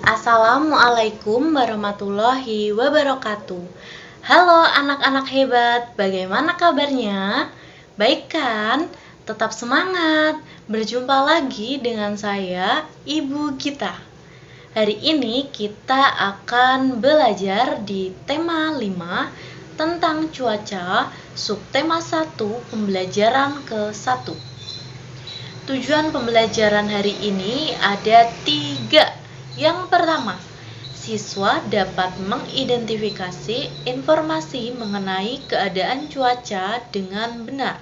Assalamualaikum warahmatullahi wabarakatuh. Halo anak-anak hebat, bagaimana kabarnya? Baik kan? Tetap semangat. Berjumpa lagi dengan saya, Ibu Gita. Hari ini kita akan belajar di tema 5 tentang cuaca, subtema 1, pembelajaran ke-1. Tujuan pembelajaran hari ini ada 3. Yang pertama, siswa dapat mengidentifikasi informasi mengenai keadaan cuaca dengan benar.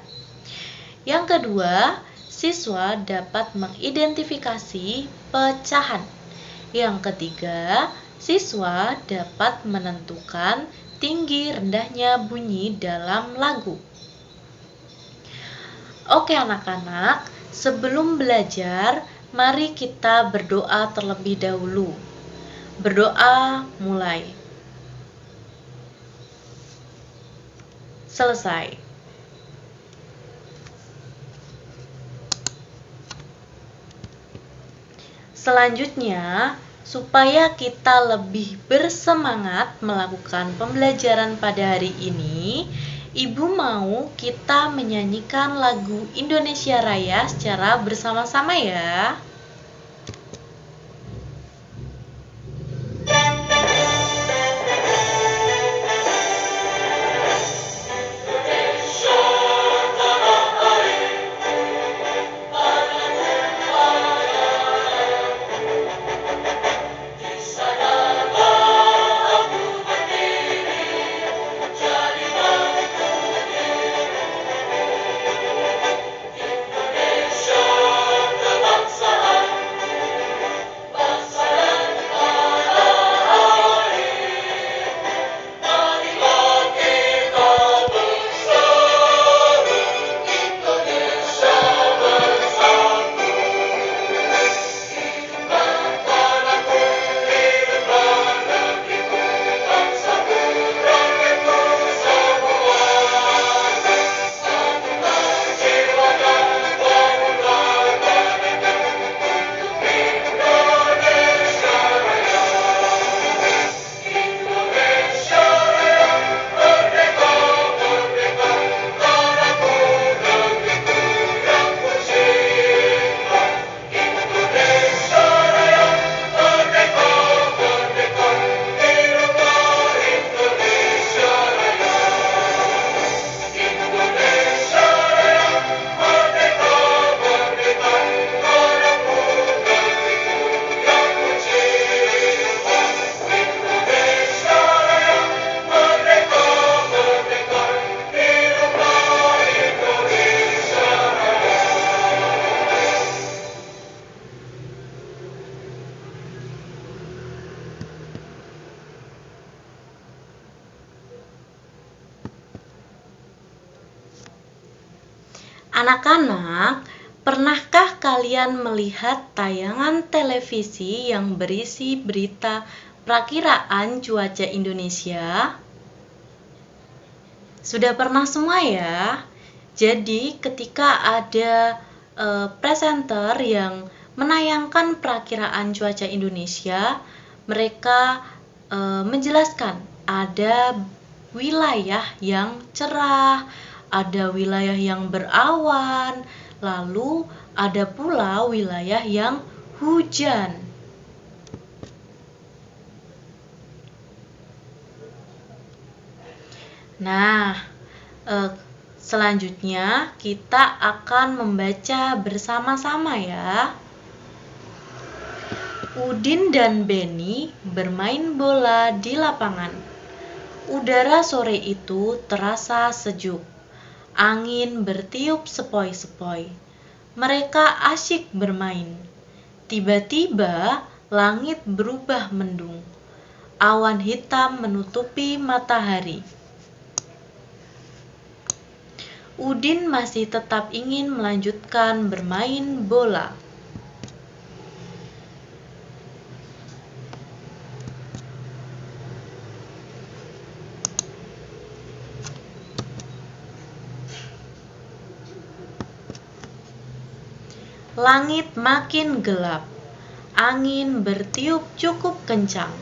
Yang kedua, siswa dapat mengidentifikasi pecahan. Yang ketiga, siswa dapat menentukan tinggi rendahnya bunyi dalam lagu. Oke anak-anak, sebelum belajar, mari kita berdoa terlebih dahulu. Berdoa mulai. Selesai. Selanjutnya, supaya kita lebih bersemangat melakukan pembelajaran pada hari ini, Ibu mau kita menyanyikan lagu Indonesia Raya secara bersama-sama ya. Anak-anak, pernahkah kalian melihat tayangan televisi yang berisi berita perakiraan cuaca Indonesia? Sudah pernah semua ya? Jadi ketika ada presenter yang menayangkan perakiraan cuaca Indonesia, mereka menjelaskan ada wilayah yang cerah, ada wilayah yang berawan, lalu ada pula wilayah yang hujan. Nah, selanjutnya kita akan membaca bersama-sama ya. Udin dan Beni bermain bola di lapangan. Udara sore itu terasa sejuk. Angin bertiup sepoi-sepoi. Mereka asyik bermain. Tiba-tiba langit berubah mendung. Awan hitam menutupi matahari. Udin masih tetap ingin melanjutkan bermain bola. Langit makin gelap. Angin bertiup cukup kencang.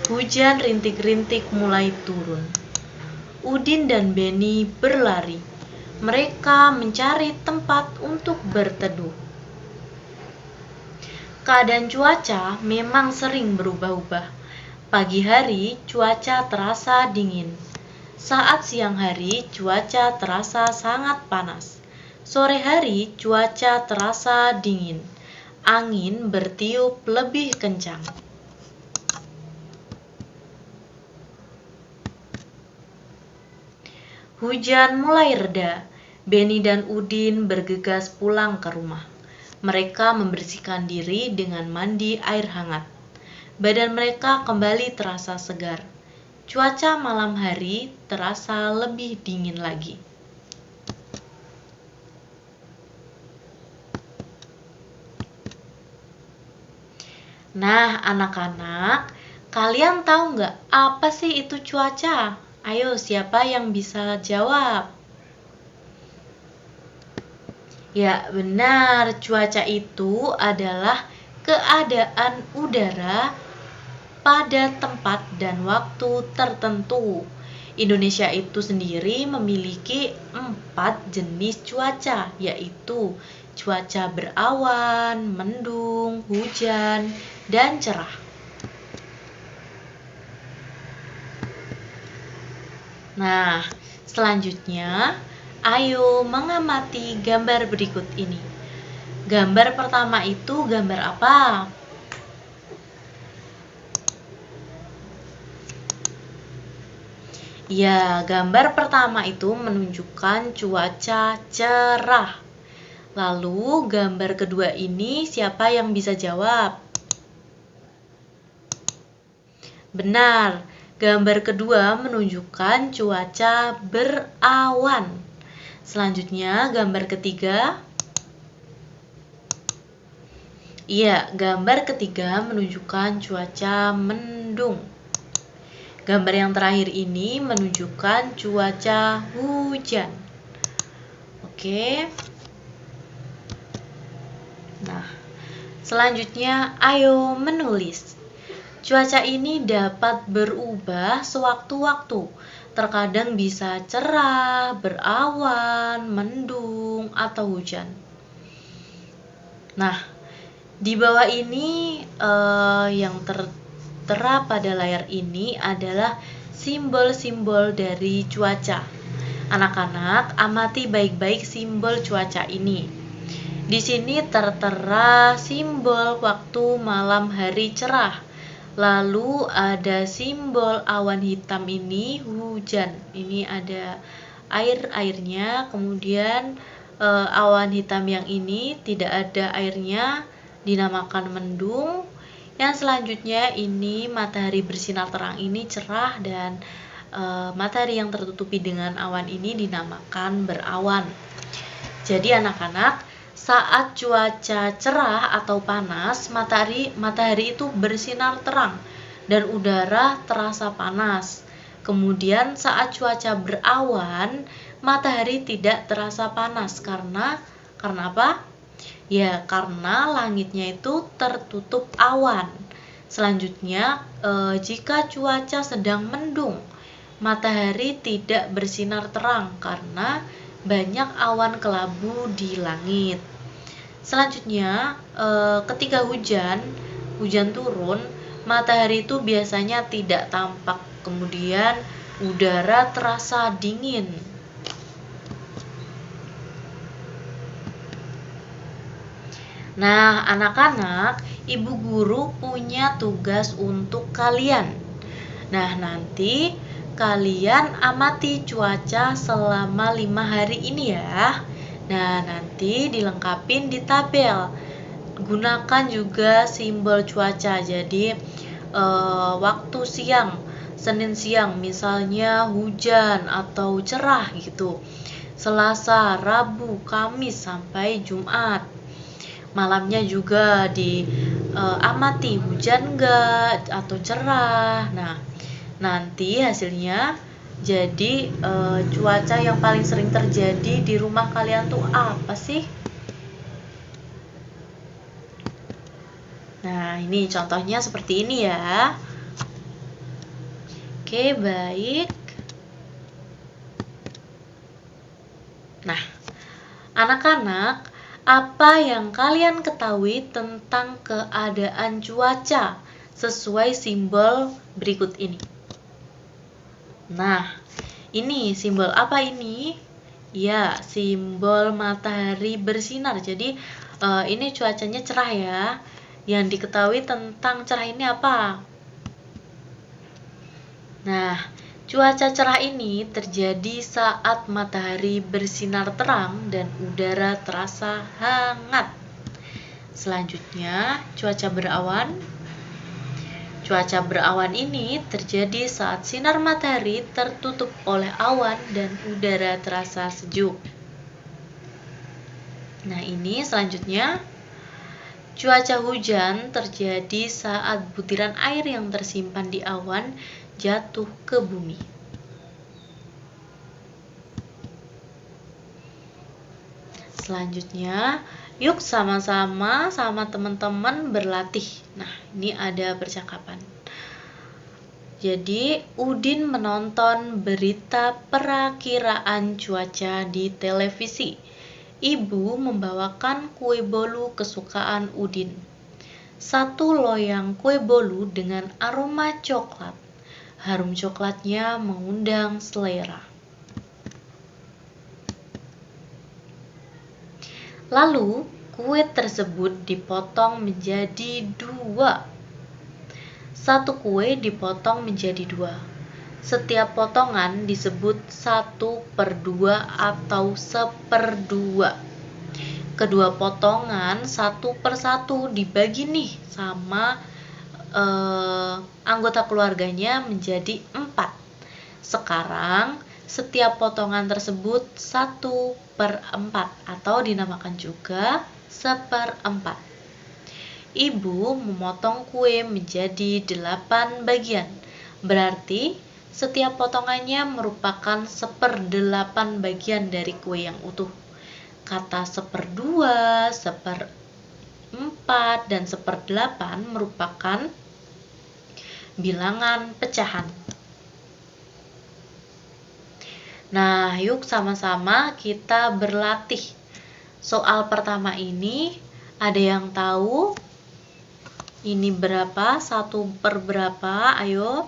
Hujan rintik-rintik mulai turun. Udin dan Beni berlari. Mereka mencari tempat untuk berteduh. Keadaan cuaca memang sering berubah-ubah. Pagi hari cuaca terasa dingin. Saat siang hari cuaca terasa sangat panas. Sore hari cuaca terasa dingin. Angin bertiup lebih kencang. Hujan mulai reda. Beni dan Udin bergegas pulang ke rumah. Mereka membersihkan diri dengan mandi air hangat. Badan mereka kembali terasa segar. Cuaca malam hari terasa lebih dingin lagi. Nah, anak-anak, kalian tahu nggak apa sih itu cuaca? Ayo, siapa yang bisa jawab? Ya, benar. Cuaca itu adalah keadaan udara pada tempat dan waktu tertentu. Indonesia itu sendiri memiliki 4 jenis cuaca, yaitu cuaca berawan, mendung, hujan, dan cerah. Nah, selanjutnya, ayo mengamati gambar berikut ini. Gambar pertama itu gambar apa? Ya, gambar pertama itu menunjukkan cuaca cerah. Lalu, gambar kedua ini siapa yang bisa jawab? Benar, gambar kedua menunjukkan cuaca berawan. Selanjutnya, gambar ketiga. Iya, gambar ketiga menunjukkan cuaca mendung. Gambar yang terakhir ini menunjukkan cuaca hujan. Oke. Nah, selanjutnya ayo menulis. Cuaca ini dapat berubah sewaktu-waktu. Terkadang bisa cerah, berawan, mendung, atau hujan. Nah, di bawah ini yang tertera pada layar ini adalah simbol-simbol dari cuaca. Anak-anak, amati baik-baik simbol cuaca ini. Di sini tertera simbol waktu malam hari cerah. Lalu ada simbol awan hitam ini hujan. Ini ada air-airnya. Kemudian awan hitam yang ini tidak ada airnya, dinamakan mendung. Yang selanjutnya ini matahari bersinar terang, ini cerah, dan matahari yang tertutupi dengan awan ini dinamakan berawan. Jadi anak-anak, saat cuaca cerah atau panas, matahari itu bersinar terang dan udara terasa panas. Kemudian saat cuaca berawan, matahari tidak terasa panas karena apa? Ya, karena langitnya itu tertutup awan. Selanjutnya, jika cuaca sedang mendung, matahari tidak bersinar terang karena banyak awan kelabu di langit. Selanjutnya, ketika hujan turun, matahari itu biasanya tidak tampak. Kemudian udara terasa dingin. Nah, anak-anak, ibu guru punya tugas untuk kalian. Nah, nanti kalian amati cuaca selama 5 hari ini ya. Nah, nanti dilengkapin di tabel. Gunakan juga simbol cuaca. Jadi, waktu siang, Senin siang misalnya hujan atau cerah gitu. Selasa, Rabu, Kamis sampai Jumat. Malamnya juga diamati hujan enggak atau cerah. Nah, nanti hasilnya jadi cuaca yang paling sering terjadi di rumah kalian tuh apa sih? Nah, ini contohnya seperti ini ya. Oke, baik. Nah, anak-anak, apa yang kalian ketahui tentang keadaan cuaca sesuai simbol berikut ini? Nah, ini simbol apa ini? Ya, simbol matahari bersinar. Jadi, ini cuacanya cerah ya. Yang diketahui tentang cerah ini apa? Nah, cuaca cerah ini terjadi saat matahari bersinar terang dan udara terasa hangat. Selanjutnya, cuaca berawan. Cuaca berawan ini terjadi saat sinar matahari tertutup oleh awan dan udara terasa sejuk. Nah, ini selanjutnya. Cuaca hujan terjadi saat butiran air yang tersimpan di awan jatuh ke bumi. Selanjutnya, yuk sama-sama sama teman-teman berlatih. Nah, ini ada percakapan. Jadi, Udin menonton berita perakiraan cuaca di televisi. Ibu membawakan kue bolu kesukaan Udin. Satu loyang kue bolu dengan aroma coklat. Harum coklatnya mengundang selera. Lalu, kue tersebut dipotong menjadi 2. Satu kue dipotong menjadi 2. Setiap potongan disebut 1/2 atau 1/2. Kedua potongan 1/1 dibagi nih sama anggota keluarganya menjadi 4. Sekarang setiap potongan tersebut 1/4 atau dinamakan juga 1/4. Ibu memotong kue menjadi 8 bagian. Berarti setiap potongannya merupakan 1/8 bagian dari kue yang utuh. Kata 1/2, 1/4, dan 1/8 merupakan bilangan pecahan. Nah, yuk sama-sama kita berlatih. Soal pertama ini, ada yang tahu ini berapa? 1/berapa? Ayo.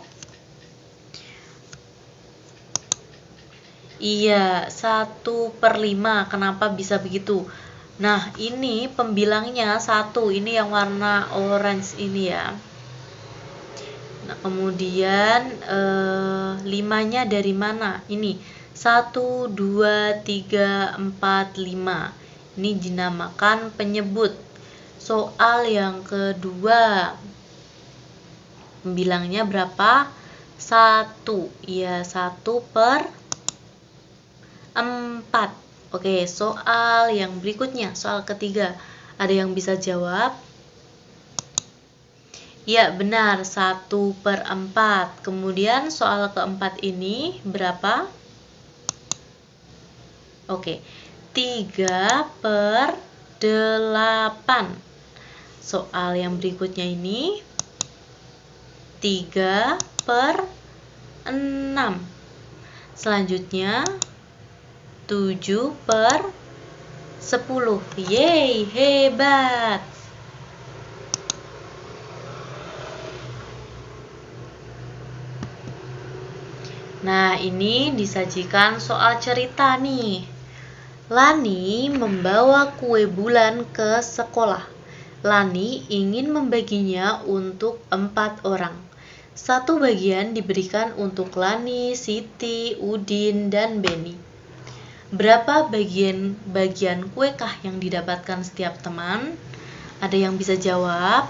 Iya, 1/5. Kenapa bisa begitu? Nah, ini pembilangnya 1. Ini yang warna orange ini ya. Nah, kemudian 5-nya dari mana? Ini 1, 2, 3, 4, 5. Ini dinamakan penyebut. Soal yang kedua, pembilangnya berapa? 1. Iya, 1/4. Oke, soal yang berikutnya, soal ketiga. Ada yang bisa jawab? Ya, benar, 1/4. Kemudian soal keempat ini berapa? Oke, 3/8. Soal yang berikutnya ini 3/6. Selanjutnya 7/10. Yeay, hebat. Nah, ini disajikan soal cerita nih. Lani membawa kue bulan ke sekolah. Lani ingin membaginya untuk 4 orang. 1 bagian diberikan untuk Lani, Siti, Udin, dan Beni. Berapa bagian kue kah yang didapatkan setiap teman? Ada yang bisa jawab?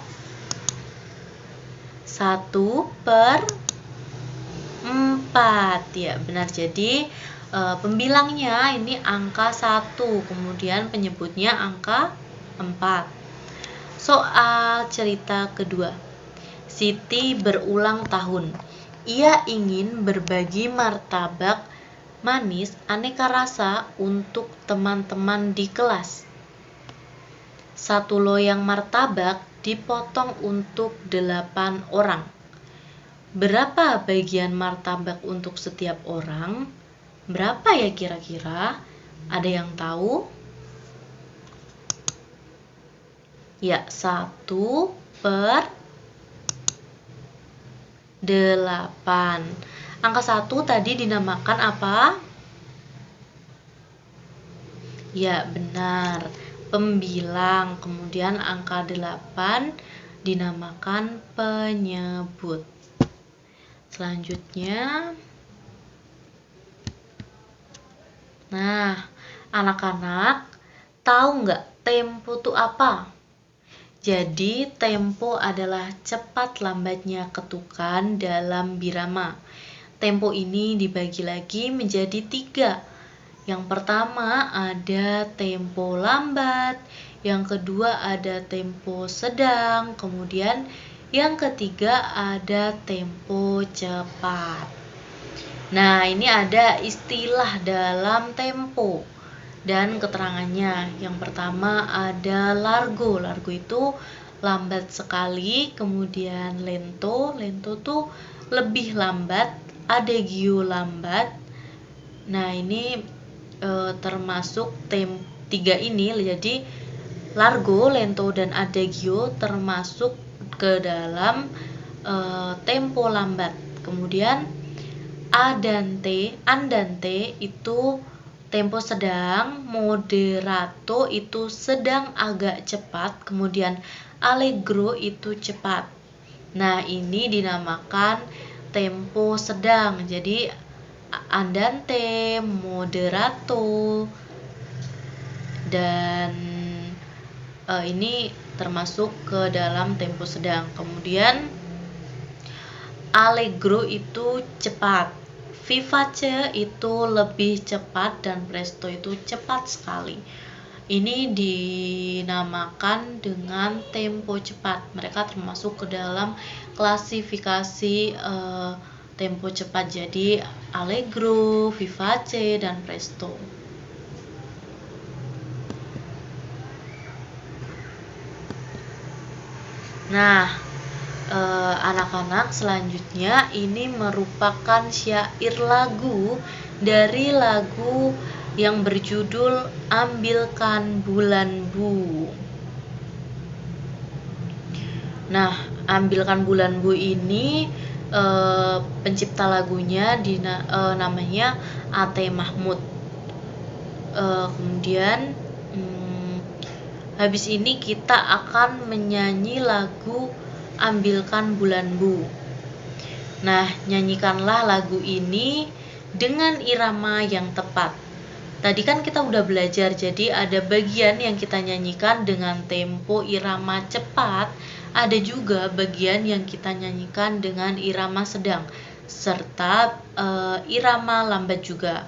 1/4. Ya, benar. Jadi pembilangnya ini angka 1, kemudian penyebutnya angka 4. Soal cerita kedua. Siti berulang tahun. Ia ingin berbagi martabak manis aneka rasa untuk teman-teman di kelas. 1 loyang martabak dipotong untuk 8 orang. Berapa bagian martabak untuk setiap orang? Berapa ya kira-kira? Ada yang tahu? Ya, 1/8. Angka 1 tadi dinamakan apa? Ya, benar. Pembilang. Kemudian angka 8 dinamakan penyebut. Selanjutnya, nah, anak-anak tahu nggak tempo itu apa? Jadi, tempo adalah cepat lambatnya ketukan dalam birama. Tempo ini dibagi lagi menjadi 3. Yang pertama ada tempo lambat, yang kedua ada tempo sedang, kemudian yang ketiga ada tempo cepat. Nah, ini ada istilah dalam tempo dan keterangannya. Yang pertama ada largo. Largo itu lambat sekali, kemudian lento. Lento tuh lebih lambat, adagio lambat. Nah, ini termasuk 3 ini, jadi largo, lento, dan adagio termasuk ke dalam tempo lambat. Kemudian andante itu tempo sedang, moderato itu sedang agak cepat, kemudian allegro itu cepat. Nah, ini dinamakan tempo sedang. Jadi andante, moderato, dan ini termasuk ke dalam tempo sedang. Kemudian allegro itu cepat, vivace itu lebih cepat, dan presto itu cepat sekali. Ini dinamakan dengan tempo cepat. Mereka termasuk ke dalam klasifikasi tempo cepat. Jadi allegro, vivace, dan presto. Nah, anak-anak, selanjutnya ini merupakan syair lagu dari lagu yang berjudul Ambilkan Bulan Bu. Nah, Ambilkan Bulan Bu ini pencipta lagunya namanya A.T. Mahmud. Kemudian habis ini kita akan menyanyi lagu Ambilkan Bulan Bu. Nah, nyanyikanlah lagu ini dengan irama yang tepat. Tadi kan kita udah belajar, jadi ada bagian yang kita nyanyikan dengan tempo irama cepat, ada juga bagian yang kita nyanyikan dengan irama sedang, serta irama lambat juga.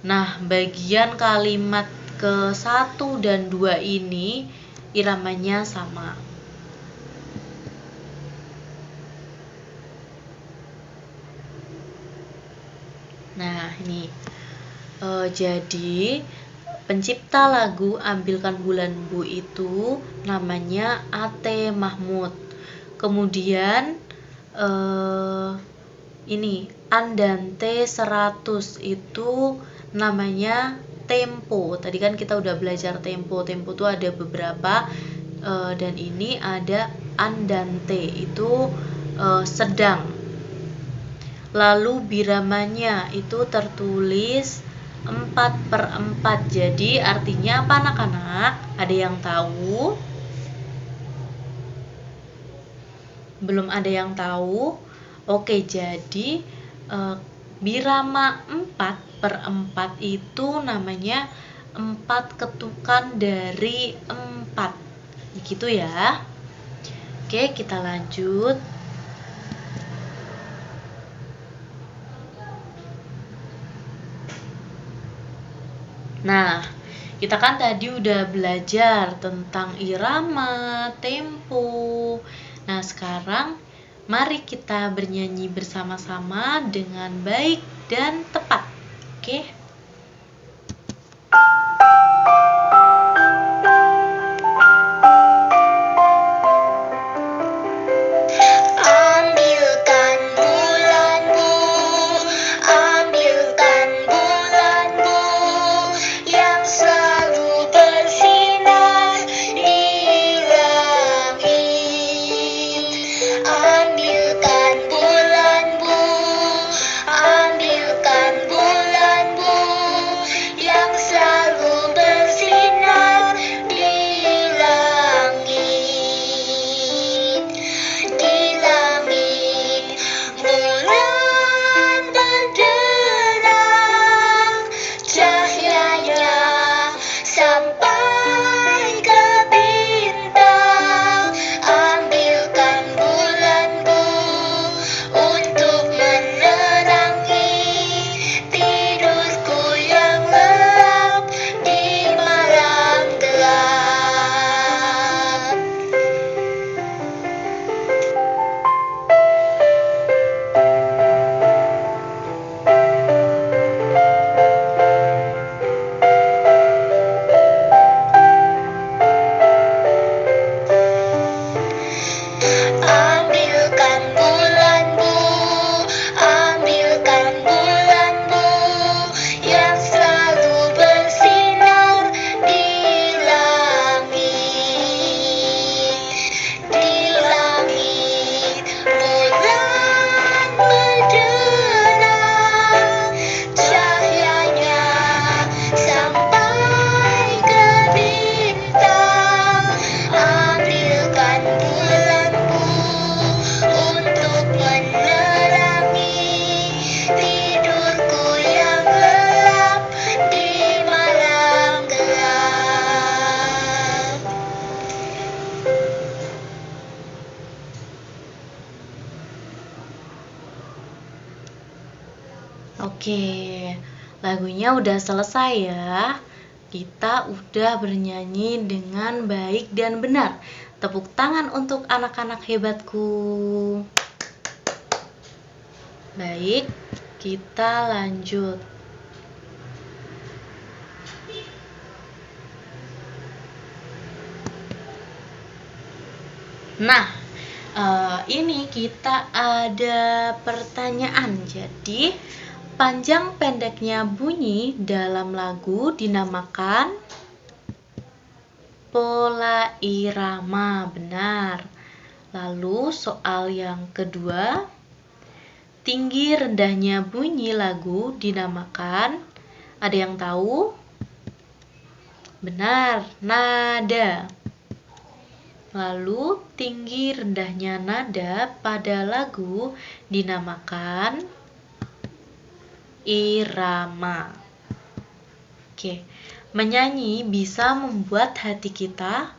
Nah, bagian kalimat ke-1 dan 2 ini iramanya sama. Nah, ini jadi pencipta lagu Ambilkan Bulan Bu itu namanya A.T. Mahmud. Kemudian ini andante 100 itu namanya tempo. Tadi kan kita udah belajar tempo. Tempo itu ada beberapa, dan ini ada andante itu sedang. Lalu biramanya itu tertulis 4/4. Jadi artinya apa, anak-anak? Ada yang tahu? Belum ada yang tahu? Oke, jadi birama 4/4 itu namanya 4 ketukan dari 4. Begitu ya. Oke, kita lanjut. Nah, kita kan tadi udah belajar tentang irama, tempo. Nah, sekarang mari kita bernyanyi bersama-sama dengan baik dan tepat. Oke? Oke, lagunya udah selesai ya. Kita udah bernyanyi dengan baik dan benar. Tepuk tangan untuk anak-anak hebatku. Baik, kita lanjut. Nah, ini kita ada pertanyaan. Jadi, panjang pendeknya bunyi dalam lagu dinamakan pola irama. Benar. Lalu soal yang kedua, tinggi rendahnya bunyi lagu dinamakan, ada yang tahu? Benar, nada. Lalu tinggi rendahnya nada pada lagu dinamakan irama. Oke, menyanyi bisa membuat hati kita.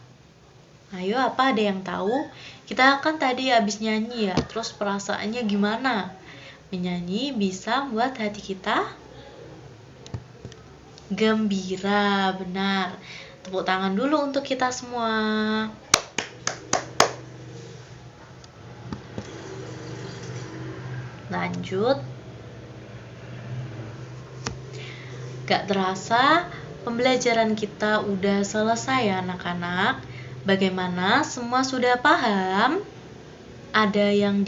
Ayo, apa ada yang tahu? Kita kan tadi habis nyanyi ya, terus perasaannya gimana? Menyanyi bisa membuat hati kita gembira, benar. Tepuk tangan dulu untuk kita semua. Lanjut. Gak terasa pembelajaran kita udah selesai ya anak-anak. Bagaimana, semua sudah paham? Ada yang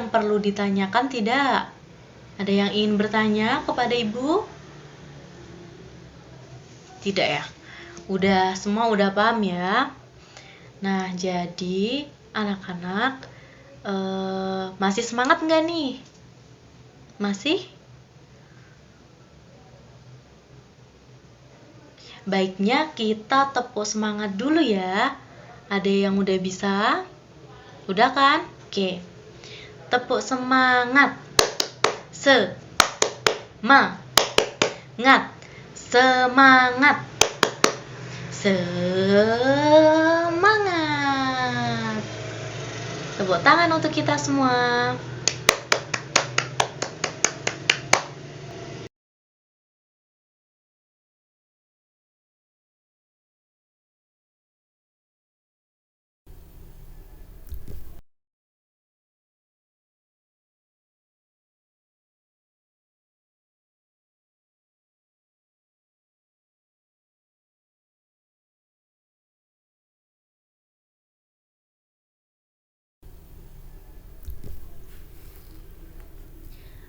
perlu ditanyakan tidak? Ada yang ingin bertanya kepada ibu? Tidak ya? Semua udah paham ya? Nah, jadi anak-anak masih semangat nggak nih? Masih? Baiknya kita tepuk semangat dulu ya. Ada yang udah bisa? Udah kan? Oke. Tepuk semangat. Semangat. Semangat. Semangat. Tepuk tangan untuk kita semua.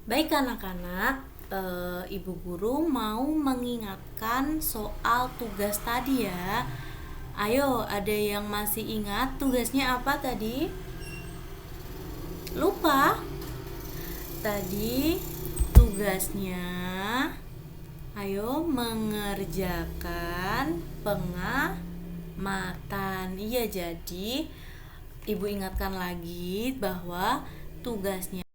Baik anak-anak, Ibu Guru mau mengingatkan soal tugas tadi ya. Ayo, ada yang masih ingat tugasnya apa tadi? Lupa? Tadi tugasnya, ayo mengerjakan pengamatan. Iya, jadi Ibu ingatkan lagi bahwa tugasnya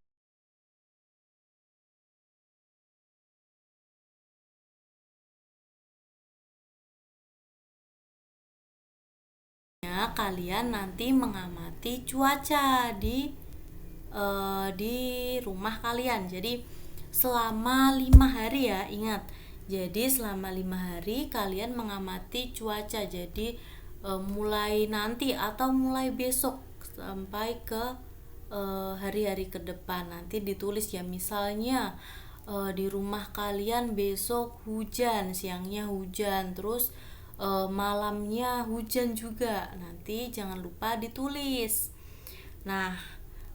kalian nanti mengamati cuaca di rumah kalian. Jadi selama 5 hari ya, ingat. Jadi selama 5 hari kalian mengamati cuaca. Jadi mulai nanti atau mulai besok sampai ke hari-hari ke depan nanti ditulis ya. Misalnya di rumah kalian besok hujan, siangnya hujan, terus malamnya hujan juga. Nanti jangan lupa ditulis. Nah,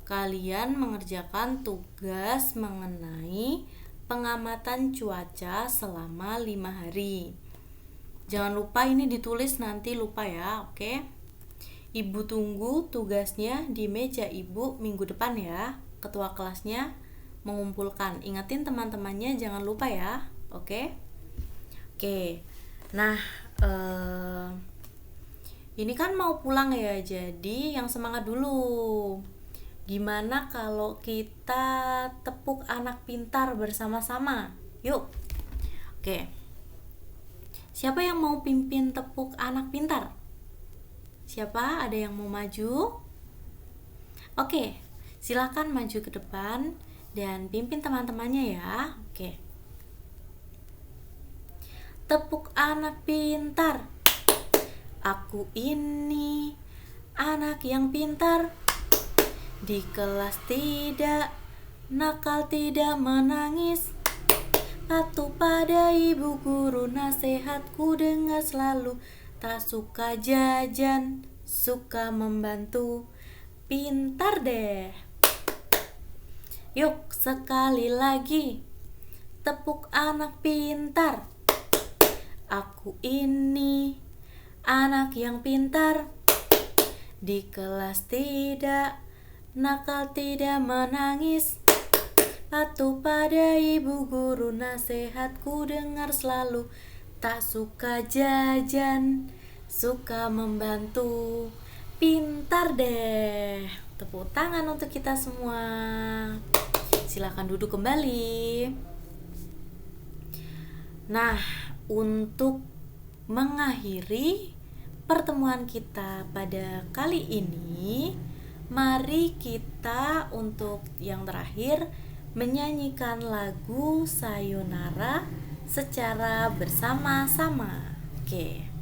kalian mengerjakan tugas mengenai pengamatan cuaca selama 5 hari. Jangan lupa ini ditulis, nanti lupa ya, oke? Ibu tunggu tugasnya di meja ibu minggu depan ya. Ketua kelasnya mengumpulkan. Ingatin teman-temannya jangan lupa ya, oke? Oke. Nah, ini kan mau pulang ya, jadi yang semangat dulu. Gimana kalau kita tepuk anak pintar bersama-sama? Yuk. Oke. Siapa yang mau pimpin tepuk anak pintar? Siapa? Ada yang mau maju? Oke. Silakan maju ke depan. dan pimpin teman-temannya ya. Oke. Tepuk anak pintar. Aku ini anak yang pintar. Di kelas tidak nakal, tidak menangis. Patuh pada ibu guru, nasihatku dengar selalu. Tak suka jajan, suka membantu. Pintar deh. Yuk sekali lagi. Tepuk anak pintar. Aku ini anak yang pintar. Di kelas tidak nakal, tidak menangis. Patuh pada ibu guru, nasihatku dengar selalu. Tak suka jajan, suka membantu. Pintar deh. Tepuk tangan untuk kita semua. Silakan duduk kembali. Nah, untuk mengakhiri pertemuan kita pada kali ini, mari kita untuk yang terakhir menyanyikan lagu Sayonara secara bersama-sama. Oke.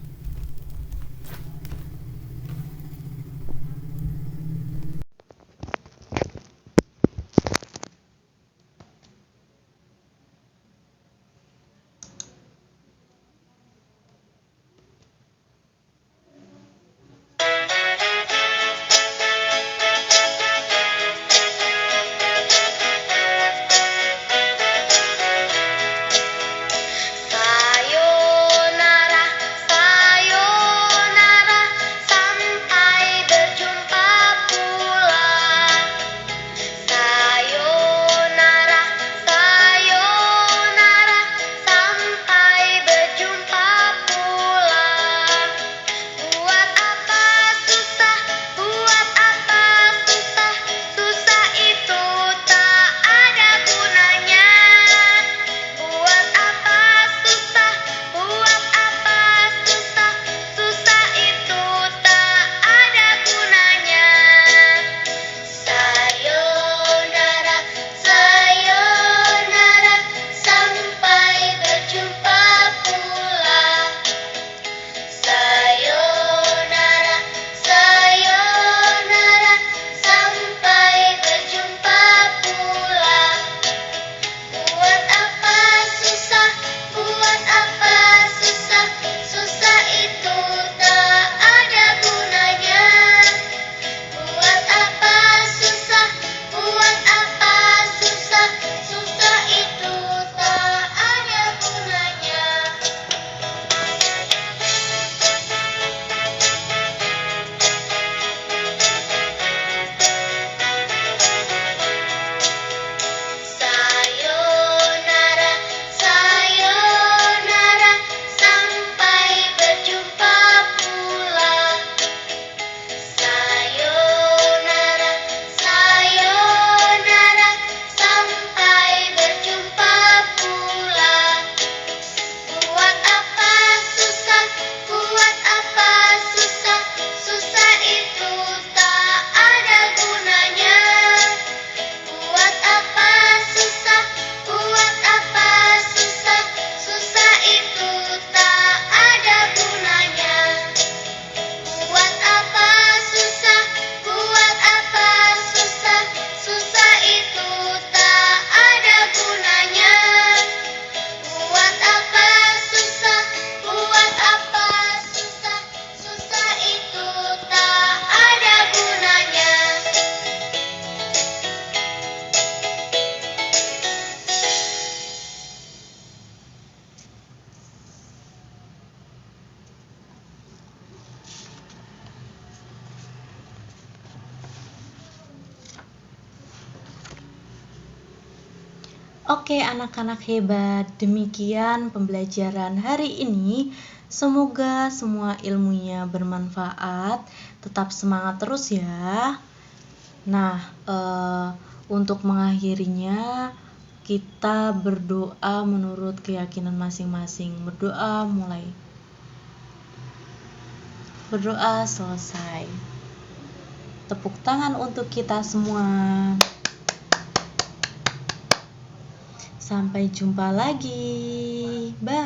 Sayonara, sayonara, sampai berjumpa pula. Sayonara, sayonara, sampai berjumpa pula. Buat apa susah, buat apa susah, susah itu tak ada gunanya. Buat apa susah, buat apa susah, susah itu tak ada gunanya. Sayonara, sayonara, sampai berjumpa pula. Sayonara, sayonara, sampai berjumpa pula. Buat apa susah, buat apa susah, susah itu tak ada gunanya. Buat apa susah, buat apa susah, susah itu tak ada gunanya. Sayonara, sayonara, sampai berjumpa pula. Sayonara, sayonara, sampai berjumpa pula. Buat apa susah, buat apa susah, susah itu tak ada gunanya. Buat apa susah, buat apa susah, susah itu tak ada gunanya. Buat apa susah, buat apa susah, susah itu tak ada gunanya. Buat apa susah, buat apa susah, susah itu tak ada gunanya. Oke anak-anak hebat, demikian pembelajaran hari ini. Semoga semua ilmunya bermanfaat. Tetap semangat terus ya. Nah, untuk mengakhirinya kita berdoa menurut keyakinan masing-masing. Berdoa mulai. Berdoa selesai. Tepuk tangan untuk kita semua. Sampai jumpa lagi. Bye.